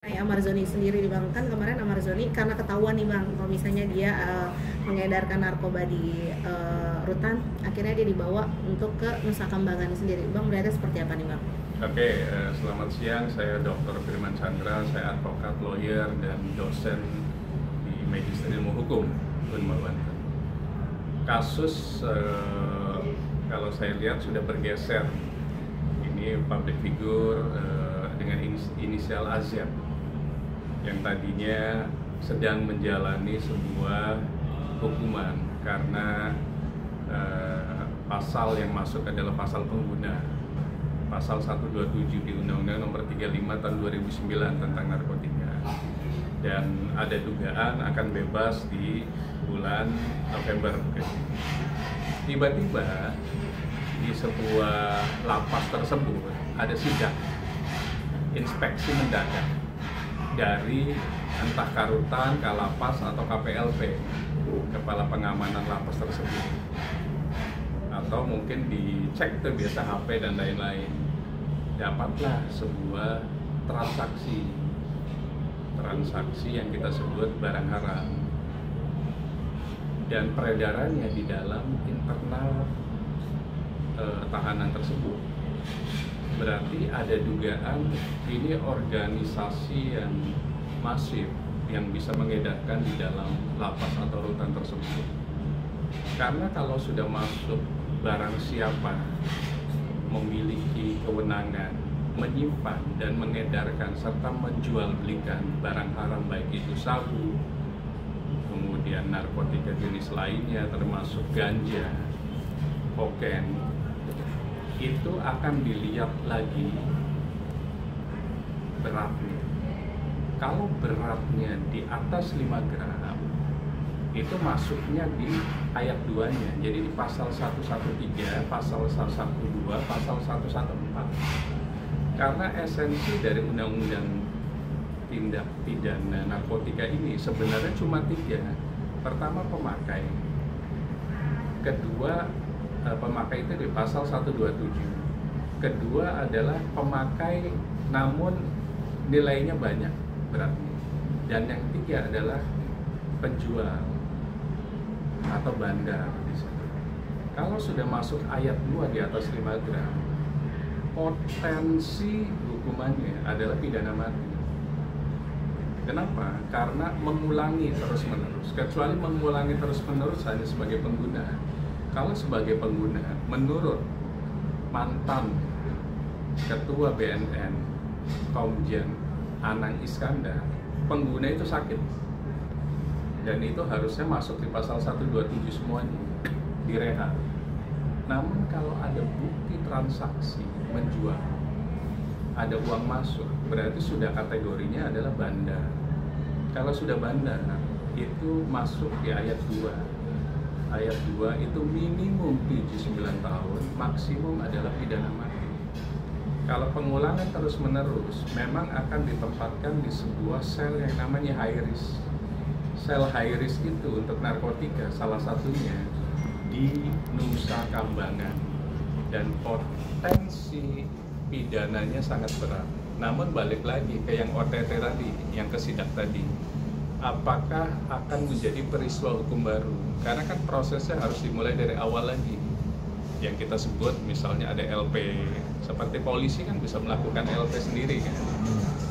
Amarzoni sendiri di Bang, kan kemarin Amarzoni karena ketahuan nih Bang, kalau misalnya dia mengedarkan narkoba di rutan, akhirnya dia dibawa untuk ke Nusa Kambangan sendiri. Bang, melihatnya seperti apa nih Bang? Oke, selamat siang. Saya Dr. Firman Chandra, saya advokat, lawyer, dan dosen di Magister Ilmu Hukum Unmul Banten. Kasus kalau saya lihat sudah bergeser. Ini public figure dengan inisial AZ yang tadinya sedang menjalani sebuah hukuman karena pasal yang masuk adalah pasal pengguna, pasal 127 di Undang-Undang Nomor 35 Tahun 2009 tentang narkotika, dan ada dugaan akan bebas di bulan November. Tiba-tiba di sebuah lapas tersebut ada sidak inspeksi mendadak dari entah Karutan, Kalapas, atau KPLP, Kepala Pengamanan Lapas tersebut, atau mungkin dicek tuh biasa HP dan lain-lain. Dapatlah sebuah transaksi yang kita sebut barang haram, dan peredarannya di dalam internal tahanan tersebut. Berarti ada dugaan ini organisasi yang masif yang bisa mengedarkan di dalam lapas atau rutan tersebut. Karena kalau sudah masuk, barang siapa memiliki kewenangan menyimpan dan mengedarkan serta menjual belikan barang haram, baik itu sabu, kemudian narkotika jenis lainnya termasuk ganja, kokain, itu akan dilihat lagi beratnya. Kalau beratnya di atas 5 gram, itu masuknya di ayat 2-nya. Jadi di pasal 113, pasal 112, pasal 114. Karena esensi dari Undang-Undang Tindak Pidana Narkotika ini sebenarnya cuma 3. Pertama, pemakai. Kedua, pemakai itu di pasal 127. Kedua adalah pemakai namun nilainya banyak beratnya. Dan yang ketiga adalah penjual atau bandar di situ. Kalau sudah masuk ayat 2 di atas 5 gram, potensi hukumannya adalah pidana mati. Kenapa? Karena mengulangi terus-menerus. Kecuali mengulangi terus-menerus hanya sebagai pengguna. Kalau sebagai pengguna, menurut mantan Ketua BNN Komjen Anang Iskandar, pengguna itu sakit, dan itu harusnya masuk di pasal 127 semuanya, direhab. Namun kalau ada bukti transaksi menjual, ada uang masuk, berarti sudah kategorinya adalah bandar. Kalau sudah bandar, itu masuk di ayat 2. Ayat 2 itu minimum 7-9 tahun, maksimum adalah pidana mati. Kalau pengulangan terus-menerus, memang akan ditempatkan di sebuah sel yang namanya high risk. Sel high risk itu untuk narkotika salah satunya di Nusa Kambangan, dan potensi pidananya sangat berat. Namun balik lagi ke yang OTT tadi, yang ke sidak tadi, apakah akan menjadi peristiwa hukum baru? Karena kan prosesnya harus dimulai dari awal lagi. Yang kita sebut misalnya ada LP, seperti polisi kan bisa melakukan LP sendiri kan.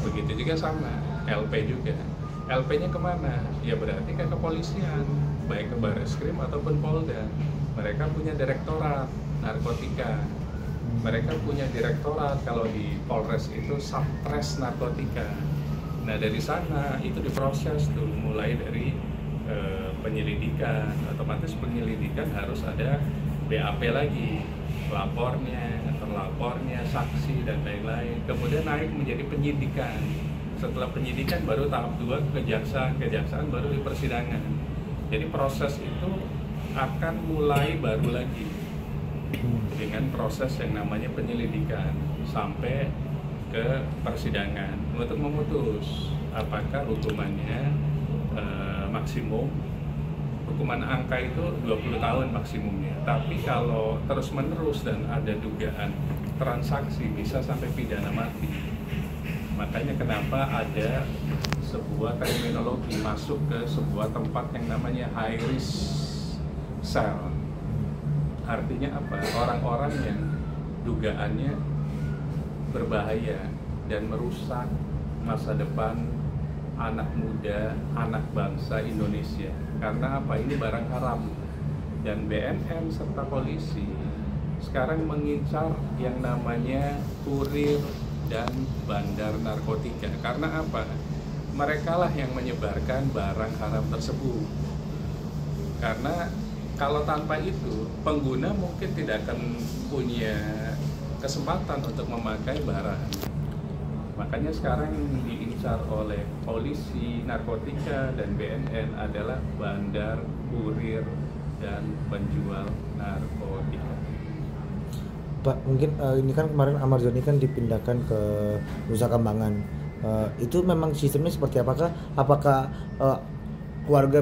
Begitu juga sama, LP juga. LP-nya kemana? Ya berarti ke kepolisian, baik ke Barreskrim ataupun Polda. Mereka punya direktorat narkotika. Mereka punya direktorat, kalau di Polres itu Satres Narkotika. Nah dari sana itu diproses tuh, mulai dari penyelidikan. Otomatis penyelidikan harus ada BAP lagi, lapornya, terlapornya, saksi, dan lain-lain. Kemudian naik menjadi penyidikan. Setelah penyidikan baru tahap 2 kejaksaan baru di persidangan. Jadi proses itu akan mulai baru lagi dengan proses yang namanya penyelidikan sampai ke persidangan untuk memutus apakah hukumannya maksimum. Hukuman angka itu 20 tahun maksimumnya, tapi kalau terus menerus dan ada dugaan transaksi bisa sampai pidana mati. Makanya kenapa ada sebuah terminologi masuk ke sebuah tempat yang namanya high risk cell. Artinya apa? Orang-orang yang dugaannya berbahaya dan merusak masa depan anak muda, anak bangsa Indonesia. Karena apa? Ini barang haram. Dan BNN serta polisi sekarang mengincar yang namanya kurir dan bandar narkotika. Karena apa? Mereka lah yang menyebarkan barang haram tersebut. Karena kalau tanpa itu, pengguna mungkin tidak akan punya kesempatan untuk memakai barang. Makanya sekarang diincar oleh polisi, narkotika, dan BNN adalah bandar, kurir, dan penjual narkotika. Pak, mungkin ini kan kemarin Amarzoni kan dipindahkan ke Nusa Kambangan. Itu memang sistemnya seperti apakah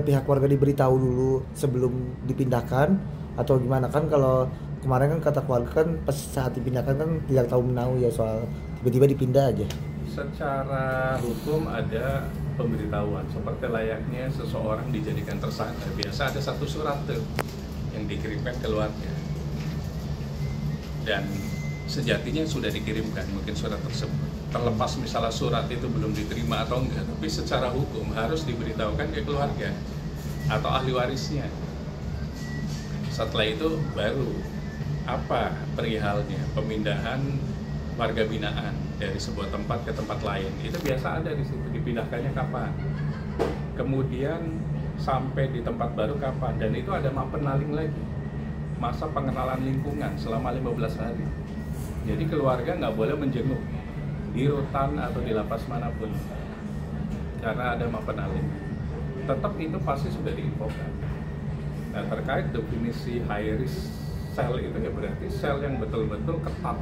pihak keluarga diberitahu dulu sebelum dipindahkan atau gimana? Kan kalau kemarin kan kata keluarga kan pas saat dipindahkan kan tidak tahu menahu ya soal tiba-tiba dipindah aja. Secara hukum ada pemberitahuan seperti layaknya seseorang dijadikan tersangka. Biasa ada satu surat tuh yang dikirimkan keluarga. Dan sejatinya sudah dikirimkan mungkin surat tersebut. Terlepas misalnya surat itu belum diterima atau enggak, tapi secara hukum harus diberitahukan ke keluarga atau ahli warisnya. Setelah itu baru apa perihalnya, pemindahan warga binaan dari sebuah tempat ke tempat lain. Itu biasa ada di situ, dipindahkannya kapan. Kemudian sampai di tempat baru kapan, dan itu ada mapenaling lagi. Masa pengenalan lingkungan selama 15 hari. Jadi keluarga nggak boleh menjenguk di rutan atau di lapas manapun karena ada mapenaling. Tetap itu pasti sudah diinfokan. Nah, terkait definisi high risk sel itu ya berarti sel yang betul-betul ketat.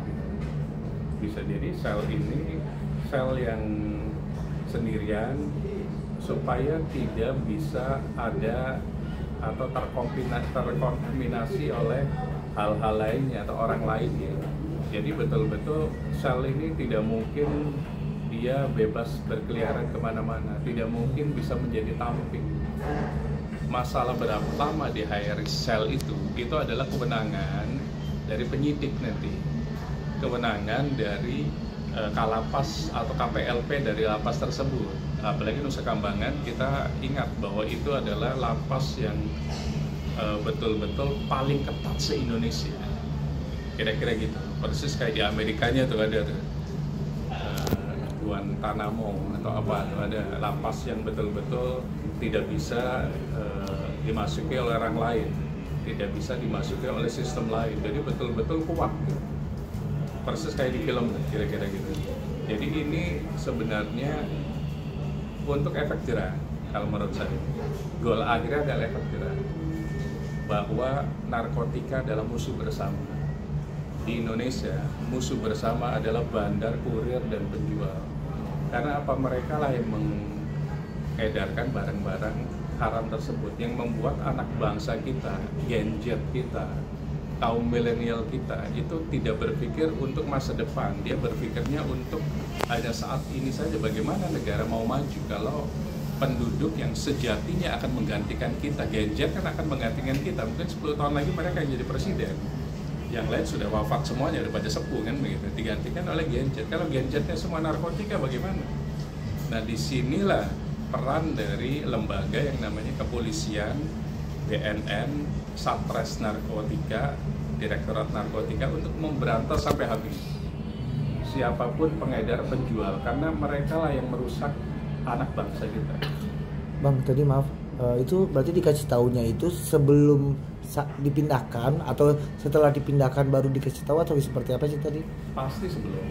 Bisa jadi sel ini sel yang sendirian supaya tidak bisa ada atau terkontaminasi oleh hal-hal lainnya atau orang lainnya. Jadi betul-betul sel ini tidak mungkin dia bebas berkeliaran kemana-mana, tidak mungkin bisa menjadi tamping. Masalah berapa lama di high risk cell itu adalah kewenangan dari penyidik nanti, kewenangan dari Kalapas atau KPLP dari lapas tersebut. Apalagi Nusa Kambangan, kita ingat bahwa itu adalah lapas yang betul-betul paling ketat se-Indonesia. Kira-kira gitu, persis kayak di Amerikanya tuh ada tuh Guantanamo atau apa tuh, ada lapas yang betul-betul tidak bisa dimasuki oleh orang lain, tidak bisa dimasuki oleh sistem lain, jadi betul-betul kuat gitu. Persis kayak di film kira-kira gitu. Jadi ini sebenarnya untuk efek jerah kalau menurut saya. Goal akhirnya adalah efek jerah bahwa narkotika adalah musuh bersama. Di Indonesia musuh bersama adalah bandar, kurir, dan penjual. Karena apa? Mereka lah yang mengedarkan barang-barang haram tersebut, yang membuat anak bangsa kita, Gen Z kita, kaum milenial kita itu tidak berpikir untuk masa depan. Dia berpikirnya untuk hanya saat ini saja. Bagaimana negara mau maju kalau penduduk yang sejatinya akan menggantikan kita, Gen Z kan akan menggantikan kita. Mungkin 10 tahun lagi mereka yang jadi presiden, yang lain sudah wafat semuanya, udah pada sepuh kan begitu, digantikan oleh Gen Z. Kalau Gen Z-nya semua narkotika bagaimana? Nah, disinilah peran dari lembaga yang namanya kepolisian, BNN, Satres Narkotika, Direktorat Narkotika untuk memberantas sampai habis siapapun pengedar, penjual, karena mereka lah yang merusak anak bangsa kita. Bang, tadi maaf, itu berarti dikasih taunya itu sebelum dipindahkan atau setelah dipindahkan baru dikasih tahu atau seperti apa sih tadi? Pasti sebelum.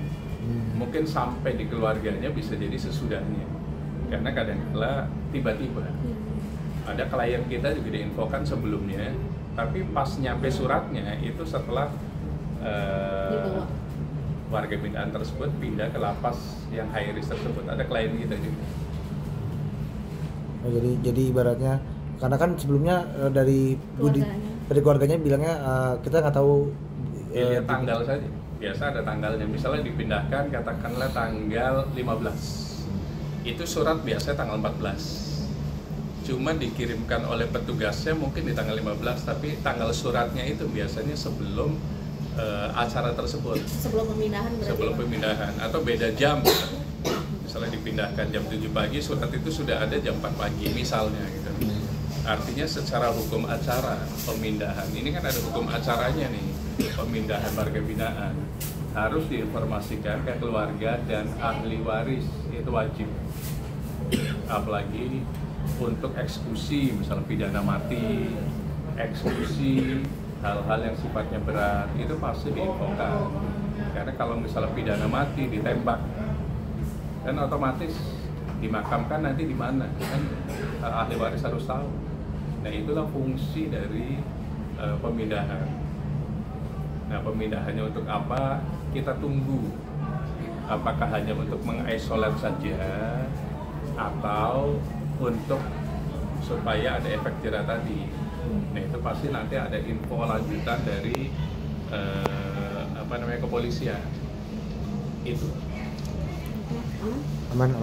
Mungkin sampai di keluarganya, bisa jadi sesudahnya. Karena kadang-kala tiba-tiba ada klien kita juga diinfokan sebelumnya, tapi pas nyampe suratnya itu setelah warga binaan tersebut pindah ke lapas yang high risk tersebut. Ada klien kita juga. Oh, jadi ibaratnya karena kan sebelumnya dari keluarganya bilangnya kita nggak tahu lihat tanggal saja. biasa ada tanggalnya. Misalnya dipindahkan katakanlah tanggal 15. Itu surat biasanya tanggal 14. Cuma dikirimkan oleh petugasnya mungkin di tanggal 15, tapi tanggal suratnya itu biasanya sebelum acara tersebut. Sebelum pemindahan berarti. Sebelum pemindahan atau beda jam. Misalnya dipindahkan jam 7 pagi, surat itu sudah ada jam 4 pagi misalnya gitu. Artinya secara hukum acara pemindahan, ini kan ada hukum acaranya nih, pemindahan warga binaan harus diinformasikan ke keluarga dan ahli waris, itu wajib. Apalagi untuk eksekusi, misalnya pidana mati, eksekusi, hal-hal yang sifatnya berat, itu pasti diinfokan. Karena kalau misalnya pidana mati ditembak, dan otomatis dimakamkan nanti di mana, kan ahli waris harus tahu. Nah, itulah fungsi dari pemindahan. Nah, pemindahannya untuk apa? Kita tunggu. Apakah hanya untuk mengisolat saja atau untuk supaya ada efek jerah tadi? Nah, itu pasti nanti ada info lanjutan dari kepolisian. Itu. Aman.